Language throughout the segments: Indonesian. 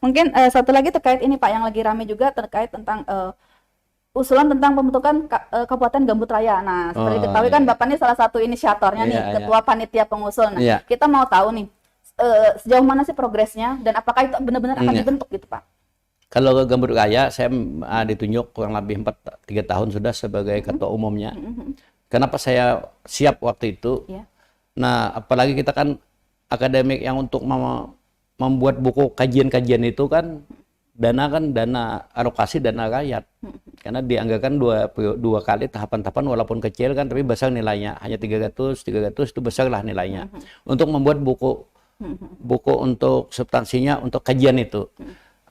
Mungkin satu lagi terkait ini Pak, yang lagi rame juga terkait tentang usulan tentang pembentukan Kabupaten Gambut Raya. Nah, seperti diketahui kan Bapak ini salah satu inisiatornya nih, ketua panitia pengusul. Nah, kita mau tahu nih sejauh mana sih progresnya dan apakah itu benar-benar akan dibentuk gitu Pak? Kalau Gambut Raya, saya ditunjuk kurang lebih 3 tahun sudah sebagai ketua umumnya. Kenapa saya siap waktu itu? Nah, apalagi kita kan akademik yang untuk membuat buku kajian-kajian itu kan dana alokasi dana rakyat. Karena dianggarkan dua kali tahapan-tahapan walaupun kecil kan, tapi besar nilainya. Hanya 300 itu besar lah nilainya. Untuk membuat buku untuk substansinya, untuk kajian itu.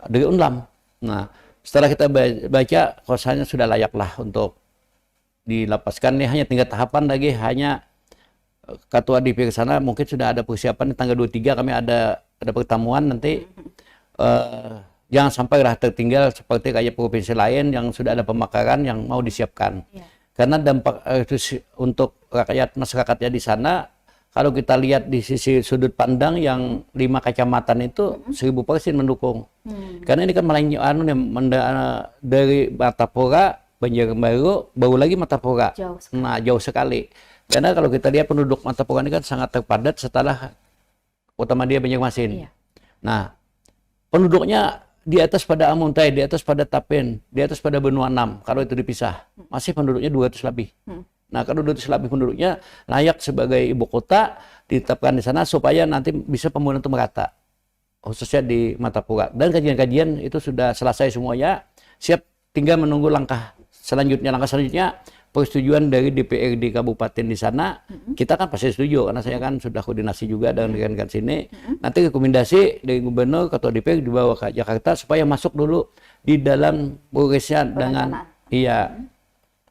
Dari Unlam. Nah, setelah kita baca, rasanya sudah layak lah untuk dilapaskan. Ini hanya 3 tahapan lagi, hanya ketua DPR sana mungkin sudah ada persiapan. Di tanggal 23 kami ada pertemuan nanti. Jangan sampai lah tertinggal seperti kayak provinsi lain yang sudah ada pemekaran yang mau disiapkan. Karena dampak untuk rakyat masyarakatnya di sana, kalau kita lihat di sisi sudut pandang yang 5 kecamatan itu 1000% mendukung. Karena ini kan dari Martapura, Banjarbaru, baru lagi Martapura. Nah, jauh sekali. Karena kalau kita lihat penduduk Martapura ini kan sangat terpadat setelah Utama dia Banjarmasin. Nah, penduduknya di atas pada Amuntai, di atas pada Tapen, di atas pada Benua 6, kalau itu dipisah, masih penduduknya 200 lebih. Nah, kalau 200 lebih penduduknya layak sebagai ibu kota, ditetapkan di sana supaya nanti bisa pembangunan itu merata, khususnya di Martapura. Dan kajian-kajian itu sudah selesai semuanya, siap tinggal menunggu langkah selanjutnya. Langkah selanjutnya, persetujuan dari DPRD kabupaten di sana. Kita kan pasti setuju karena saya kan sudah koordinasi juga dengan rekan-rekan sini. Nanti rekomendasi dari gubernur, ketua DPR dibawa ke Jakarta supaya masuk dulu di dalam progresnya dengan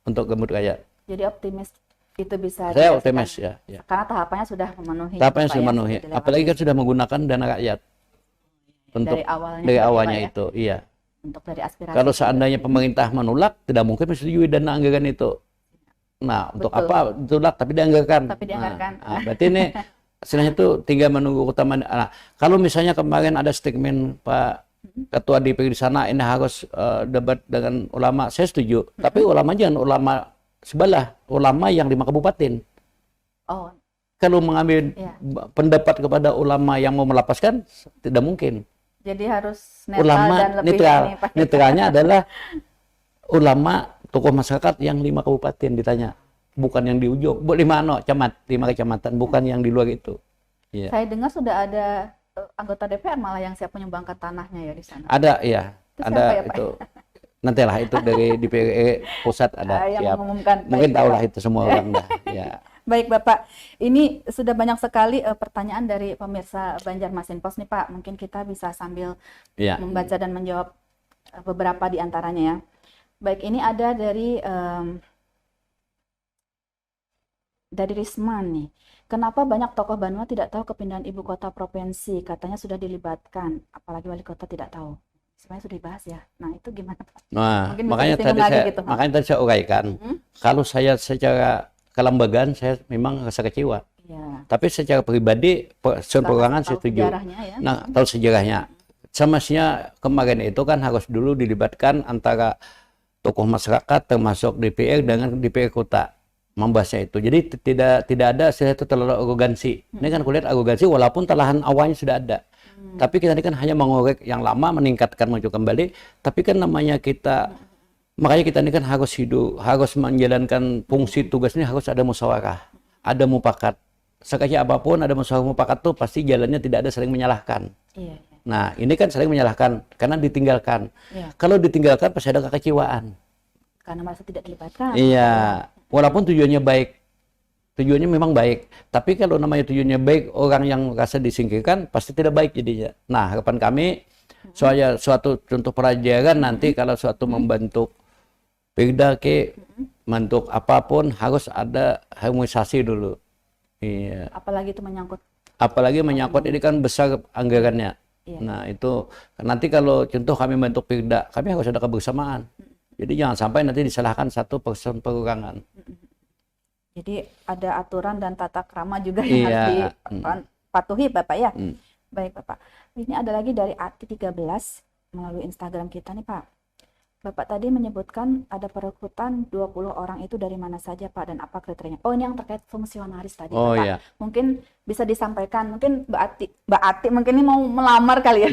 untuk Gambut Raya. Jadi optimis itu bisa. Saya optimis ya. Karena tahapannya sudah memenuhi. Tahapannya sudah memenuhi. Apalagi kan sudah menggunakan dana rakyat untuk dari awalnya itu. Iya. Untuk dari aspirasi. Kalau seandainya pemerintah menolak, tidak mungkin menyetujui dana anggaran itu. Nah, untuk apa ditolak tapi dianggarkan. Nah, berarti ini istilahnya itu tinggal menunggu utama. Nah, kalau misalnya kemarin ada statement Pak Ketua DPR di sana, ini harus debat dengan ulama, saya setuju. Tapi ulama jangan ulama sebelah, ulama yang 5 kabupaten. Kalau mengambil pendapat kepada ulama yang mau melapaskan, tidak mungkin. Jadi harus netral ulama dan lebih netral. Netralnya adalah ulama tokoh masyarakat yang 5 kabupaten ditanya, bukan yang di ujung, 5 kecamatan, bukan yang di luar itu. Saya dengar sudah ada anggota DPR malah yang siap menyumbangkan tanahnya ya di sana. Ada, ya. Ada itu. Nantilah itu dari DPR pusat ada siap. Mungkin tahulah itu semua orang dah. Ya. Baik Bapak, ini sudah banyak sekali pertanyaan dari pemirsa Banjarmasin Post nih Pak. Mungkin kita bisa sambil membaca dan menjawab beberapa di antaranya ya. Baik, ini ada dari Risman nih. Kenapa banyak tokoh Banua tidak tahu kepindahan ibu kota provinsi? Katanya sudah dilibatkan, apalagi wali kota tidak tahu. Sebenarnya sudah dibahas ya. Nah, itu gimana Pak? Nah, makanya tadi saya uraikan. Kalau saya secara kelembagaan saya memang rasa kecewa. Tapi secara pribadi seperangan saya setuju. Nah, tahu sejarahnya. Semestinya kemarin itu kan harus dulu dilibatkan antara tokoh masyarakat termasuk DPR dengan DPR kota membahasnya itu. Jadi tidak ada istilah itu terlalu arogansi. Ini kan kulihat arogansi walaupun telahan awalnya sudah ada. Tapi kita ini kan hanya mengorek yang lama, meningkatkan maju kembali. Tapi kan namanya kita, makanya kita ini kan harus hidup, harus menjalankan fungsi tugas ini harus ada musyawarah, ada mufakat. Sekecil apapun ada musyawarah mufakat tuh pasti jalannya tidak ada saling menyalahkan. Nah, ini kan saling menyalahkan karena ditinggalkan. Kalau ditinggalkan pasti ada kekecewaan. Karena merasa tidak dilibatkan. Iya, walaupun tujuannya baik. Tujuannya memang baik. Tapi kalau namanya tujuannya baik, orang yang merasa disingkirkan pasti tidak baik jadinya. Nah, harapan kami suatu contoh pelajaran nanti kalau suatu membentuk Perda bentuk apapun harus ada harmonisasi dulu. Iya. Apalagi itu menyangkut. Apalagi menyangkut ini kan besar anggarannya. Nah itu nanti kalau contoh kami bentuk Perda, kami harus ada kebersamaan. Jadi jangan sampai nanti disalahkan satu person perorangan. Jadi ada aturan dan tata krama juga yang harus dipatuhi Bapak ya. Baik Bapak. Ini ada lagi dari Ati 13 melalui Instagram kita nih Pak. Bapak tadi menyebutkan ada perekrutan 20 orang itu dari mana saja Pak dan apa kriterianya? Oh, ini yang terkait fungsionaris tadi Bapak. Iya. Mungkin bisa disampaikan, mungkin Mbak Ati mungkin ini mau melamar kali ya.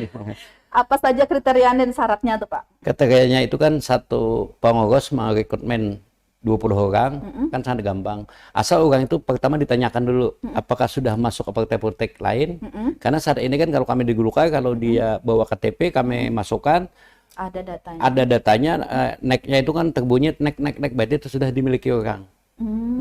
Apa saja kriteria dan syaratnya tuh Pak? Kriterianya itu kan satu pengurus mau rekrutmen 20 orang, kan sangat gampang. Asal orang itu pertama ditanyakan dulu, apakah sudah masuk ke partai politik lain. Karena saat ini kan kalau kami di Golkar, kalau dia bawa KTP, kami masukkan, ada datanya, nek-nya itu kan terbunyi nek, berarti itu sudah dimiliki orang.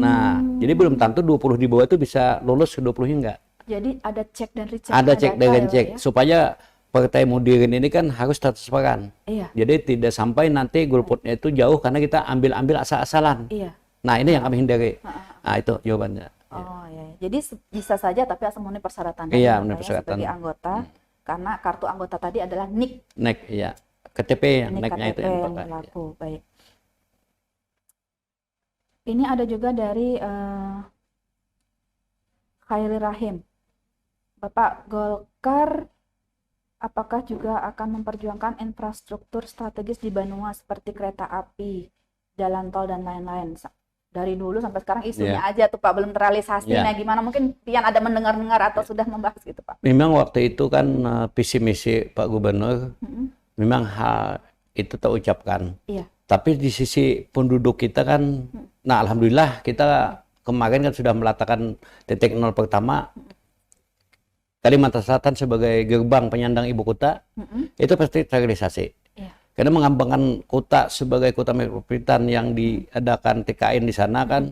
Nah, jadi belum tentu 20 di bawah itu bisa lulus, ke 20-nya enggak. Jadi ada cek dan recheck. Ada cek dan recheck, ya? Supaya partai modern ini kan harus transparan. Iya. Jadi tidak sampai nanti golputnya itu jauh karena kita ambil asal-asalan. Iya. Nah, ini yang kami hindari. Nah, itu jawabannya. Oh, iya. Jadi bisa saja tapi asal memenuhi persyaratan. Iya, memenuhi persyaratan. Sebagai anggota, karena kartu anggota tadi adalah NIK. NIK, iya. KTP yang NIK-nya itu yang berlaku. Baik. Ini ada juga dari Khairi Rahim. Bapak, Golkar apakah juga akan memperjuangkan infrastruktur strategis di Banua seperti kereta api, jalan tol dan lain-lain? Dari dulu sampai sekarang isunya aja tuh Pak, belum terrealisasi. Nah, gimana mungkin Pian ada mendengar-dengar atau sudah membahas gitu Pak? Memang waktu itu kan visi misi Pak Gubernur memang hal itu terucapkan. Iya. Tapi di sisi penduduk kita kan, nah alhamdulillah kita kemarin kan sudah meletakkan titik nol pertama. Kalimantan Selatan sebagai gerbang penyandang ibu kota, itu pasti terrealisasi. Yeah. Karena mengembangkan kota sebagai kota metropolitan yang diadakan TKN di sana kan,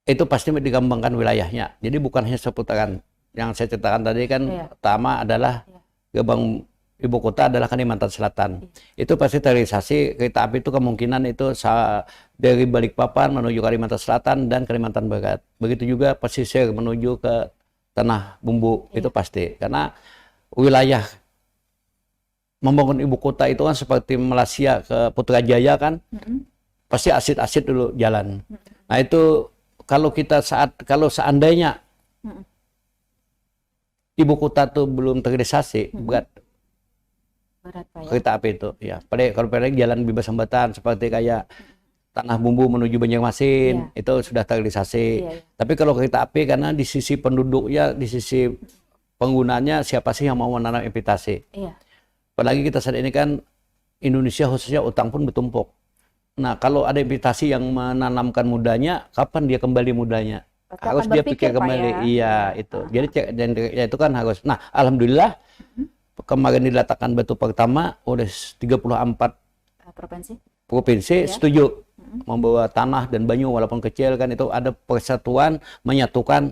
itu pasti dikembangkan wilayahnya. Jadi bukan hanya seputaran. Yang saya ceritakan tadi kan, pertama adalah gerbang ibu kota adalah Kalimantan Selatan. Itu pasti terrealisasi. Kereta api itu kemungkinan itu dari Balikpapan menuju Kalimantan Selatan dan Kalimantan Barat. Begitu juga pesisir menuju ke Tanah Bumbu, itu pasti. Karena wilayah membangun ibu kota itu kan seperti Malaysia ke Putrajaya kan, pasti asid-asid dulu jalan. Nah itu kalau seandainya ibu kota itu belum terrealisasi, berat Pak, ya? Kereta api itu ya. Kalau jalan bebas hambatan seperti kayak Tanah Bumbu menuju Banjarmasin itu sudah terrealisasi. Tapi kalau kereta api karena di sisi penduduknya, di sisi penggunanya siapa sih yang mau menanam investasi? Apalagi kita saat ini kan Indonesia khususnya utang pun bertumpuk. Nah kalau ada investasi yang menanamkan mudanya, kapan dia kembali mudanya? Harus dia pikir kembali. Iya itu. Jadi cek dan itu kan harus. Nah alhamdulillah. Kemarin diletakkan batu pertama oleh 34 provinsi setuju membawa tanah dan banyu walaupun kecil kan itu ada persatuan menyatukan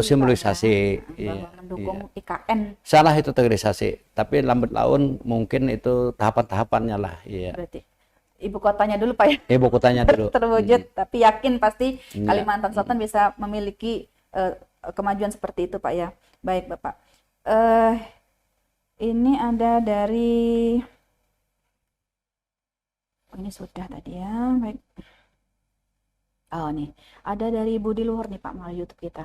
simbolisasi mendukung IKN. Salah itu terrealisasi tapi lambat laun mungkin itu tahapan-tahapannya lah. Berarti ibu kotanya dulu Pak ya. Ibu kotanya dulu terwujud tapi yakin pasti Kalimantan Selatan bisa memiliki kemajuan seperti itu Pak ya. Baik Bapak. Ini ada dari, ini sudah tadi ya, baik. Oh nih, ada dari Budi Luhur nih Pak melalui YouTube kita.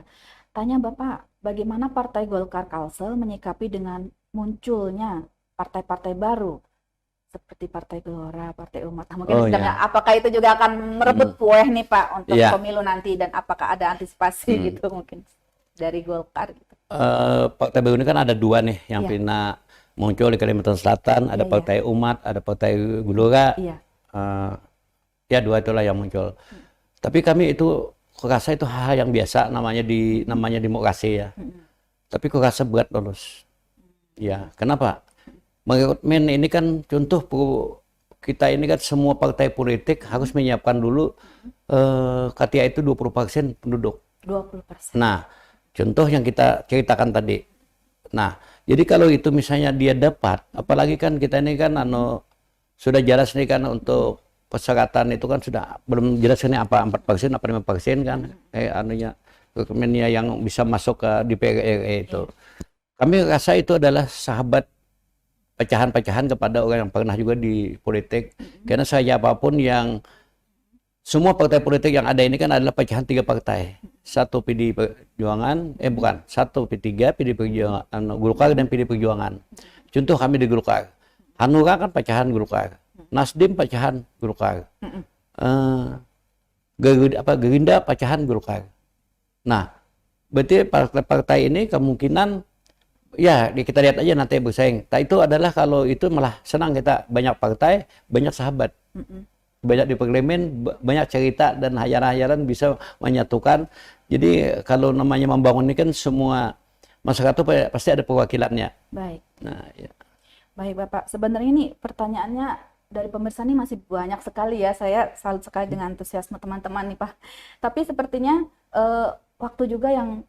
Tanya Bapak, bagaimana Partai Golkar Kalsel menyikapi dengan munculnya partai-partai baru seperti Partai Gelora, Partai Umat. Nah, mungkin apakah itu juga akan merebut pueh nih Pak untuk pemilu nanti dan apakah ada antisipasi gitu mungkin dari Golkar gitu? Partai baru ini kan ada dua nih yang pernah muncul di Kalimantan Selatan, ada Partai Umat, ada Partai Gelora. Ya dua itulah yang muncul. Tapi kami itu kurasa itu hal yang biasa namanya demokrasi ya. Tapi kurasa berat lulus. Ya, kenapa? Rekrutmen ini kan contoh kita ini kan semua partai politik harus menyiapkan dulu KTA itu 20% penduduk. 20%. Nah, contoh yang kita ceritakan tadi. Nah, jadi kalau itu misalnya dia dapat, apalagi kan kita ini kan sudah jelas nih kan untuk persyaratan itu kan sudah belum jelas ini apa 4% apa 5% kan rekrutmennya yang bisa masuk ke DPR RI itu. Kami rasa itu adalah sahabat pecahan-pecahan kepada orang yang pernah juga di politik. Karena saya apapun yang semua partai politik yang ada ini kan adalah pecahan 3 partai. Satu PD Perjuangan, satu P3, PD Perjuangan, Golkar dan PD Perjuangan. Contoh kami di Golkar. Hanura kan pecahan Golkar. Nasdim pecahan Golkar. Gerindra pecahan Golkar. Nah, berarti partai-partai ini kemungkinan ya kita lihat aja nanti bersaing. Nah, itu adalah kalau itu malah senang kita, banyak partai, banyak sahabat. Banyak di parlemen, banyak cerita dan hayalan-hayalan bisa menyatukan. Jadi kalau namanya membangun ini kan semua masyarakat itu pasti ada perwakilannya. Baik. Nah, ya. Baik Bapak, sebenarnya ini pertanyaannya dari pemirsa ini masih banyak sekali ya. Saya salut sekali dengan antusiasme teman-teman nih Pak. Tapi sepertinya waktu juga yang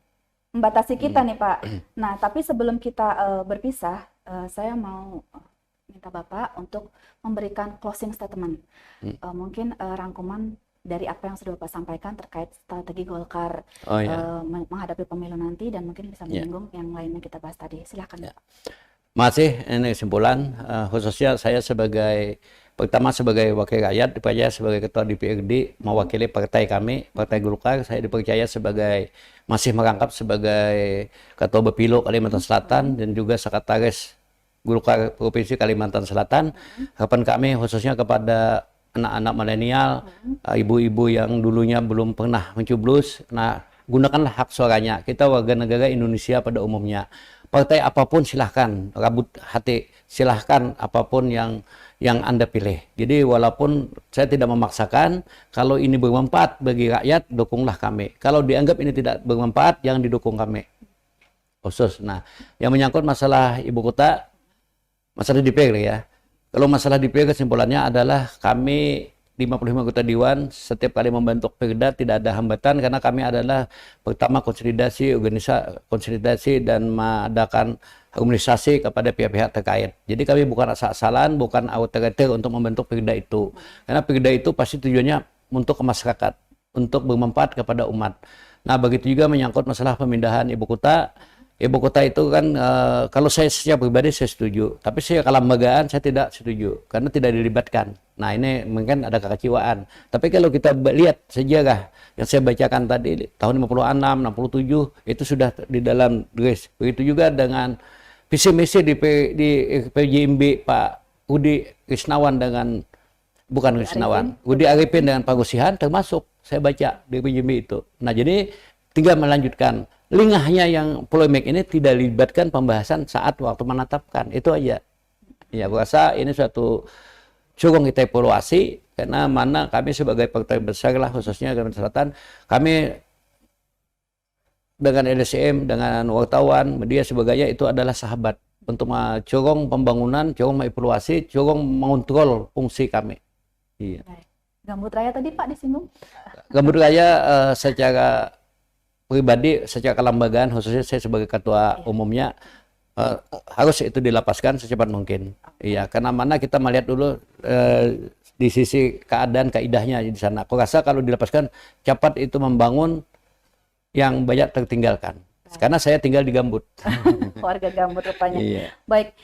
membatasi kita nih Pak. Nah, tapi sebelum kita berpisah, saya mau minta Bapak untuk memberikan closing statement. Mungkin rangkuman dari apa yang sudah Bapak sampaikan terkait strategi Golkar menghadapi pemilu nanti, dan mungkin bisa menyinggung yang lainnya kita bahas tadi. Silakan. Masih ini kesimpulan, khususnya saya pertama sebagai wakil rakyat, dipercaya sebagai ketua DPRD mewakili partai kami, Partai Golkar. Saya dipercaya masih merangkap sebagai ketua Bepilo Kalimantan Selatan dan juga sekretaris Golkar Provinsi Kalimantan Selatan. Harapan kami khususnya kepada anak-anak milenial, ibu-ibu yang dulunya belum pernah mencoblos, nah gunakanlah hak suaranya. Kita warga negara Indonesia pada umumnya. Partai apapun silahkan, rabut hati, silahkan apapun yang Anda pilih. Jadi walaupun saya tidak memaksakan, kalau ini bermanfaat bagi rakyat, dukunglah kami. Kalau dianggap ini tidak bermanfaat, jangan didukung kami. Khusus. Nah, yang menyangkut masalah ibu kota, masalah DPR ya. Kalau masalah DPR kesimpulannya adalah kami 55 anggota Dewan setiap kali membentuk Perda tidak ada hambatan, karena kami adalah pertama konsolidasi dan mengadakan harmonisasi kepada pihak-pihak terkait. Jadi kami bukan asal-asalan, bukan autoriter untuk membentuk Perda itu. Karena Perda itu pasti tujuannya untuk masyarakat, untuk bermanfaat kepada umat. Nah, begitu juga menyangkut masalah pemindahan ibu kota. Ibu kota itu kan kalau saya secara pribadi saya setuju, tapi saya kelembagaan saya tidak setuju karena tidak dilibatkan. Nah, ini mungkin ada kekecewaan. Tapi kalau kita lihat sejarah yang saya bacakan tadi tahun 56, 67 itu sudah di dalam garis. Begitu juga dengan visi misi di PJMB Pak Budi Krisnawan dengan Budi Arifin dengan Pak Gusihan termasuk saya baca di PJMB itu. Nah, jadi tinggal melanjutkan. Lingahnya yang polemik ini tidak dilibatkan pembahasan saat waktu menetapkan, itu aja. Ya, aku rasa ini suatu cukup kita evaluasi, karena mana kami sebagai partai besar lah, khususnya Kalimantan Selatan, kami dengan LSM, dengan wartawan, media sebagainya itu adalah sahabat untuk corong pembangunan, corong mengevaluasi, corong mengontrol fungsi kami. Iya. Gambut Raya tadi Pak disinggung? Gambut Raya secara pribadi, secara kelembagaan, khususnya saya sebagai ketua umumnya, harus itu dilepaskan secepat mungkin. Iya, karena mana kita melihat dulu di sisi keadaan kaidahnya di sana. Aku rasa kalau dilepaskan cepat itu membangun yang banyak tertinggalkan. Karena saya tinggal di Gambut. Warga Gambut rupanya. Iya. Baik.